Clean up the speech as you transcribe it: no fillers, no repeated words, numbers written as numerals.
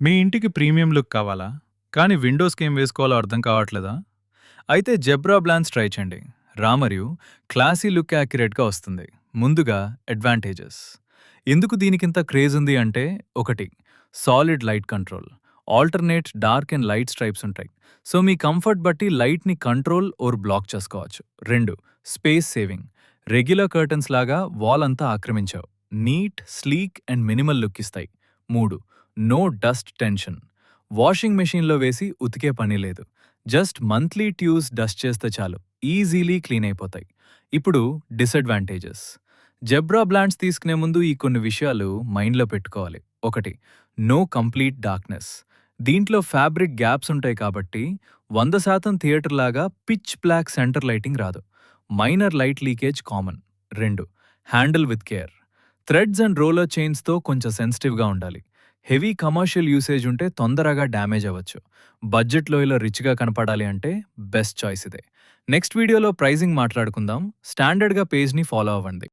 మీ ఇంటికి premium look కావాలా? కానీ విండోస్‌కి ఏం వేసుకోవాలో అర్థం కావట్లేదా? అయితే జెబ్రా బ్లాన్స్ ట్రై చేయండి. మరియు క్లాసీ లుక్ యాక్యురేట్‌గా వస్తుంది. ముందుగా అడ్వాంటేజెస్. ఎందుకు దీనికింత క్రేజ్ ఉంది అంటే 1 solid light control. Alternate dark and light stripes ఉంటాయి. సో మీ కంఫర్ట్ బట్టి లైట్‌ని కంట్రోల్ ఓర్ బ్లాక్ చేసుకోవచ్చు. 2 స్పేస్ సేవింగ్. రెగ్యులర్ కర్టన్స్ లాగా వాల్ అంతా ఆక్రమించవు. Neat, sleek and minimal look ఇస్తాయి. 3 నో డస్ట్ టెన్షన్. వాషింగ్ మెషీన్లో వేసి ఉతికే పని లేదు. జస్ట్ మంత్లీ ట్యూస్ డస్ట్ చేస్తే చాలు, ఈజీలీ క్లీన్ అయిపోతాయి. ఇప్పుడు డిసడ్వాంటేజెస్. జెబ్రా బ్లాండ్స్ తీసుకునే ముందు ఈ కొన్ని విషయాలు మైండ్లో పెట్టుకోవాలి. 1 నో కంప్లీట్ డార్క్నెస్. దీంట్లో ఫ్యాబ్రిక్ గ్యాప్స్ ఉంటాయి కాబట్టి 100% థియేటర్ లాగా పిచ్ బ్లాక్ సెంటర్ లైటింగ్ రాదు. Minor light leakage common. 2 handle with care. Threads and roller చైన్స్తో కొంచెం సెన్సిటివ్గా ఉండాలి. హెవీ కమర్షియల్ యూసేజ్ ఉంటే తొందరగా డ్యామేజ్ అవ్వచ్చు. బడ్జెట్లో ఇలా రిచ్గా కనపడాలి అంటే బెస్ట్ చాయిస్ ఇదే. నెక్స్ట్ వీడియోలో ప్రైజింగ్ మాట్లాడుకుందాం. స్టాండర్డ్గా పేజ్ని ఫాలో అవ్వండి.